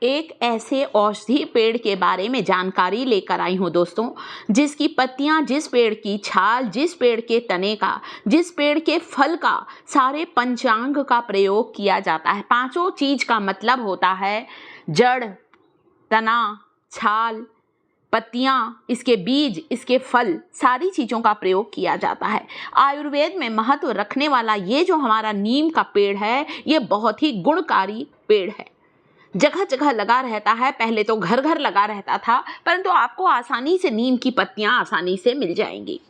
एक ऐसे औषधि पेड़ के बारे में जानकारी लेकर आई हूँ दोस्तों, जिसकी पत्तियाँ, जिस पेड़ की छाल, जिस पेड़ के तने का, जिस पेड़ के फल का, सारे पंचांग का प्रयोग किया जाता है। पांचों चीज का मतलब होता है जड़, तना, छाल, पत्तियाँ, इसके बीज, इसके फल, सारी चीज़ों का प्रयोग किया जाता है। आयुर्वेद में महत्व रखने वाला ये जो हमारा नीम का पेड़ है, ये बहुत ही गुणकारी पेड़ है। जगह जगह लगा रहता है, पहले तो घर घर लगा रहता था, परंतु आपको आसानी से नीम की पत्तियाँ आसानी से मिल जाएंगी।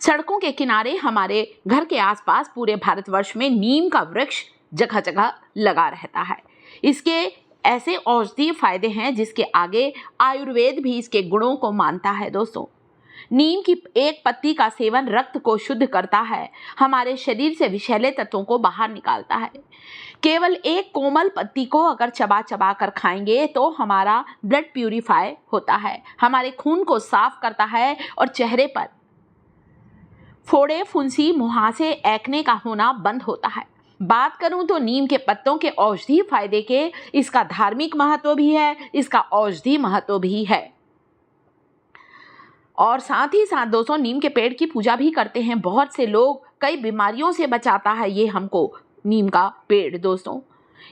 सड़कों के किनारे, हमारे घर के आसपास पूरे भारतवर्ष में नीम का वृक्ष जगह जगह लगा रहता है। इसके ऐसे औषधीय फायदे हैं जिसके आगे आयुर्वेद भी इसके गुणों को मानता है। दोस्तों, नीम की एक पत्ती का सेवन रक्त को शुद्ध करता है, हमारे शरीर से विषैले तत्वों को बाहर निकालता है। केवल एक कोमल पत्ती को अगर चबा चबा कर खाएंगे तो हमारा ब्लड प्यूरिफाई होता है, हमारे खून को साफ करता है और चेहरे पर फोड़े, फुंसी, मुहासे, एक्ने का होना बंद होता है। बात करूं तो नीम के पत्तों के औषधीय फायदे के, इसका धार्मिक महत्व भी है, इसका औषधि महत्व भी है। और साथ ही साथ दोस्तों, नीम के पेड़ की पूजा भी करते हैं बहुत से लोग। कई बीमारियों से बचाता है ये हमको नीम का पेड़। दोस्तों,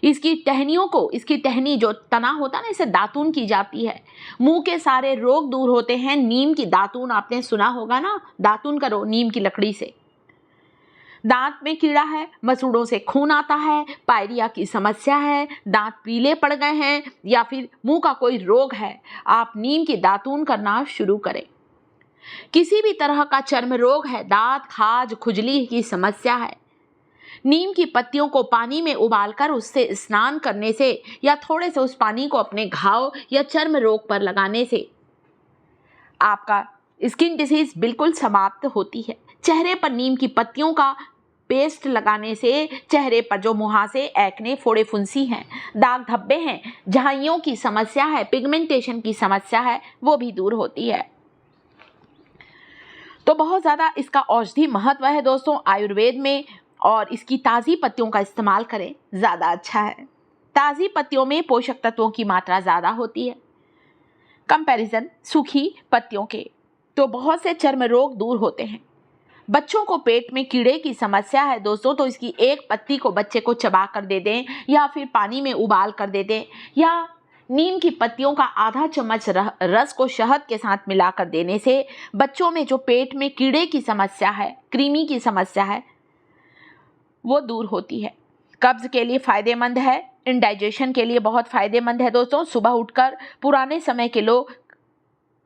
इसकी टहनियों को, इसकी टहनी जो तना होता है ना, इसे दातून की जाती है। मुंह के सारे रोग दूर होते हैं नीम की दातून। आपने सुना होगा ना, दातून करो नीम की लकड़ी से। दांत में कीड़ा है, मसूड़ों से खून आता है, पायरिया की समस्या है, दांत पीले पड़ गए हैं या फिर मुंह का कोई रोग है, आप नीम की दातून करना शुरू करें। किसी भी तरह का चर्म रोग है, दांत, खाज, खुजली की समस्या है, नीम की पत्तियों को पानी में उबालकर उससे स्नान करने से या थोड़े से उस पानी को अपने घाव या चर्म रोग पर लगाने से आपका स्किन डिसीज बिल्कुल समाप्त होती है। चेहरे पर नीम की पत्तियों का पेस्ट लगाने से चेहरे पर जो मुहासे, एक्ने, फोड़े, फुंसी हैं, दाग धब्बे हैं, झाइयों की समस्या है, पिगमेंटेशन की समस्या है, वो भी दूर होती है। तो बहुत ज़्यादा इसका औषधि महत्व है दोस्तों आयुर्वेद में, और इसकी ताज़ी पत्तियों का इस्तेमाल करें, ज़्यादा अच्छा है। ताज़ी पत्तियों में पोषक तत्वों की मात्रा ज़्यादा होती है कंपैरिजन सूखी पत्तियों के। तो बहुत से चर्म रोग दूर होते हैं। बच्चों को पेट में कीड़े की समस्या है दोस्तों, तो इसकी एक पत्ती को बच्चे को चबा कर दे दें या फिर पानी में उबाल कर दे दें, या नीम की पत्तियों का आधा चम्मच रस को शहद के साथ मिलाकर देने से बच्चों में जो पेट में कीड़े की समस्या है, कृमि की समस्या है, वो दूर होती है। कब्ज के लिए फायदेमंद है, इंडाइजेशन के लिए बहुत फायदेमंद है दोस्तों। सुबह उठकर पुराने समय के लोग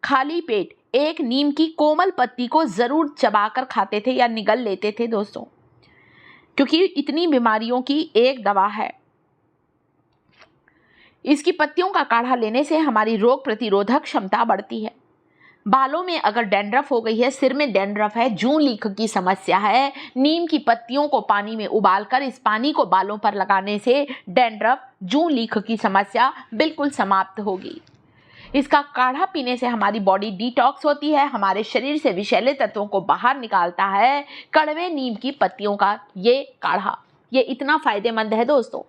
खाली पेट एक नीम की कोमल पत्ती को जरूर चबाकर खाते थे या निगल लेते थे दोस्तों, क्योंकि इतनी बीमारियों की एक दवा है। इसकी पत्तियों का काढ़ा लेने से हमारी रोग प्रतिरोधक क्षमता बढ़ती है। बालों में अगर डैंड्रफ हो गई है, सिर में डैंड्रफ है, जूं लीक की समस्या है, नीम की पत्तियों को पानी में उबालकर इस पानी को बालों पर लगाने से डैंड्रफ, जूं लीक की समस्या बिल्कुल समाप्त होगी। इसका काढ़ा पीने से हमारी बॉडी डिटॉक्स होती है, हमारे शरीर से विषैले तत्वों को बाहर निकालता है कड़वे नीम की पत्तियों का ये काढ़ा। ये इतना फायदेमंद है दोस्तों।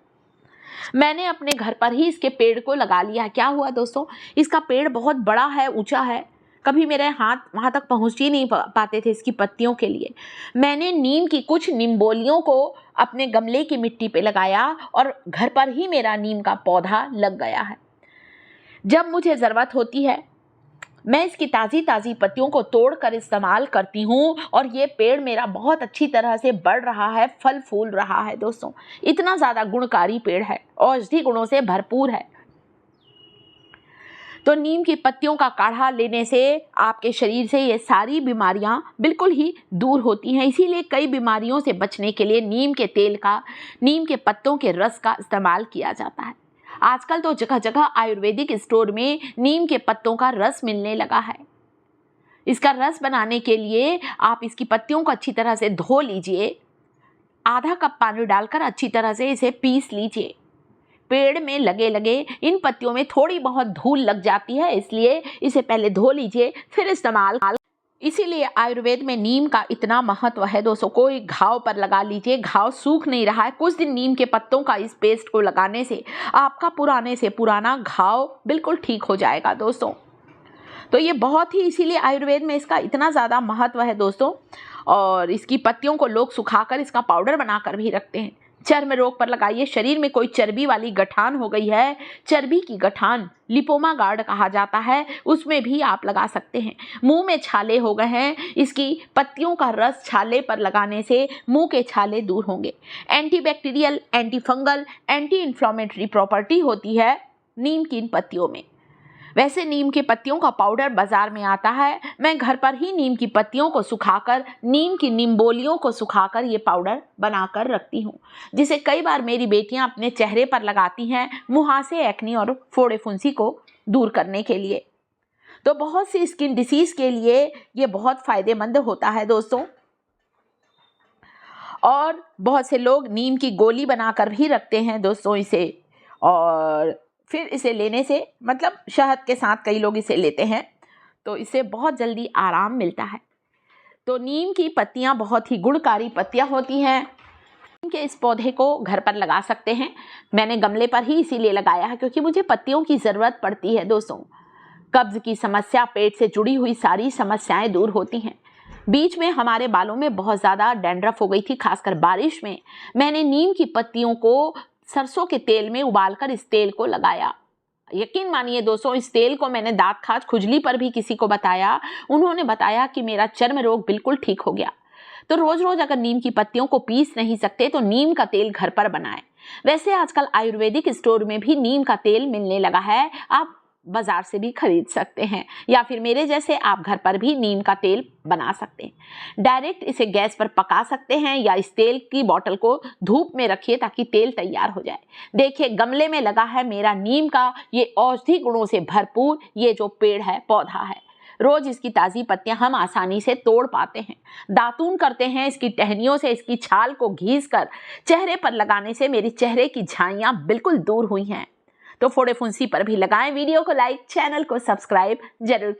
मैंने अपने घर पर ही इसके पेड़ को लगा लिया। क्या हुआ दोस्तों, इसका पेड़ बहुत बड़ा है, ऊंचा है, कभी मेरे हाथ वहाँ तक पहुँच ही नहीं पाते थे इसकी पत्तियों के लिए। मैंने नीम की कुछ निम्बोलियों को अपने गमले की मिट्टी पे लगाया और घर पर ही मेरा नीम का पौधा लग गया है। जब मुझे ज़रूरत होती है मैं इसकी ताज़ी ताज़ी पत्तियों को तोड़कर इस्तेमाल करती हूँ, और ये पेड़ मेरा बहुत अच्छी तरह से बढ़ रहा है, फल फूल रहा है दोस्तों। इतना ज़्यादा गुणकारी पेड़ है, औषधि गुणों से भरपूर है। तो नीम की पत्तियों का काढ़ा लेने से आपके शरीर से ये सारी बीमारियां बिल्कुल ही दूर होती हैं। इसीलिए कई बीमारियों से बचने के लिए नीम के तेल का, नीम के पत्तों के रस का इस्तेमाल किया जाता है। आजकल तो जगह जगह आयुर्वेदिक स्टोर में नीम के पत्तों का रस मिलने लगा है। इसका रस बनाने के लिए आप इसकी पत्तियों को अच्छी तरह से धो लीजिए, आधा कप पानी डालकर अच्छी तरह से इसे पीस लीजिए। पेड़ में लगे लगे इन पत्तियों में थोड़ी बहुत धूल लग जाती है, इसलिए इसे पहले धो लीजिए, फिर इस्तेमाल इसीलिए आयुर्वेद में नीम का इतना महत्व है दोस्तों। कोई घाव पर लगा लीजिए, घाव सूख नहीं रहा है, कुछ दिन नीम के पत्तों का इस पेस्ट को लगाने से आपका पुराने से पुराना घाव बिल्कुल ठीक हो जाएगा दोस्तों। तो ये बहुत ही, इसीलिए आयुर्वेद में इसका इतना ज़्यादा महत्व है दोस्तों। और इसकी पत्तियों को लोग सुखाकर इसका पाउडर बनाकर भी रखते हैं। चर्म रोग पर लगाइए। शरीर में कोई चर्बी वाली गठान हो गई है, चर्बी की गठान लिपोमा गार्ड कहा जाता है, उसमें भी आप लगा सकते हैं। मुंह में छाले हो गए हैं, इसकी पत्तियों का रस छाले पर लगाने से मुंह के छाले दूर होंगे। Antibacterial, anti fungal, anti inflammatory property होती है नीम की इन पत्तियों में। वैसे नीम की पत्तियों का पाउडर बाजार में आता है, मैं घर पर ही नीम की पत्तियों को सुखाकर, नीम की निम्बोलियों को सुखाकर ये पाउडर बनाकर रखती हूँ, जिसे कई बार मेरी बेटियां अपने चेहरे पर लगाती हैं मुहासे, एक्नी और फोड़े फुंसी को दूर करने के लिए। तो बहुत सी स्किन डिसीज के लिए ये बहुत फायदेमंद होता है दोस्तों। और बहुत से लोग नीम की गोली बनाकर भी रखते हैं दोस्तों इसे, और फिर इसे लेने से, मतलब शहद के साथ कई लोग इसे लेते हैं, तो इससे बहुत जल्दी आराम मिलता है। तो नीम की पत्तियां बहुत ही गुणकारी पत्तियां होती हैं। नीम के इस पौधे को घर पर लगा सकते हैं। मैंने गमले पर ही इसीलिए लगाया है क्योंकि मुझे पत्तियों की ज़रूरत पड़ती है दोस्तों। कब्ज की समस्या, पेट से जुड़ी हुई सारी समस्याएं दूर होती हैं। बीच में हमारे बालों में बहुत ज़्यादा डैंड्रफ हो गई थी, खासकर बारिश में। मैंने नीम की पत्तियों को सरसों के तेल में उबालकर इस तेल को लगाया। यकीन मानिए दोस्तों, इस तेल को मैंने दांत खाज, खुजली पर भी किसी को बताया, उन्होंने बताया कि मेरा चर्म रोग बिल्कुल ठीक हो गया। तो रोज रोज अगर नीम की पत्तियों को पीस नहीं सकते तो नीम का तेल घर पर बनाएं। वैसे आजकल आयुर्वेदिक स्टोर में भी नीम का तेल मिलने लगा है, आप बाजार से भी खरीद सकते हैं, या फिर मेरे जैसे आप घर पर भी नीम का तेल बना सकते हैं। डायरेक्ट इसे गैस पर पका सकते हैं, या इस तेल की बोतल को धूप में रखिए ताकि तेल तैयार हो जाए। देखिए गमले में लगा है मेरा नीम का ये औषधि गुणों से भरपूर ये जो पेड़ है, पौधा है। रोज इसकी ताज़ी पत्तियां हम आसानी से तोड़ पाते हैं, दातून करते हैं। इसकी टहनियों से इसकी छाल को घीसकर चेहरे पर लगाने से मेरे चेहरे की झाइयां बिल्कुल दूर हुई हैं। तो फोड़े फुंसी पर भी लगाएं। वीडियो को लाइक, चैनल को सब्सक्राइब जरूर करें।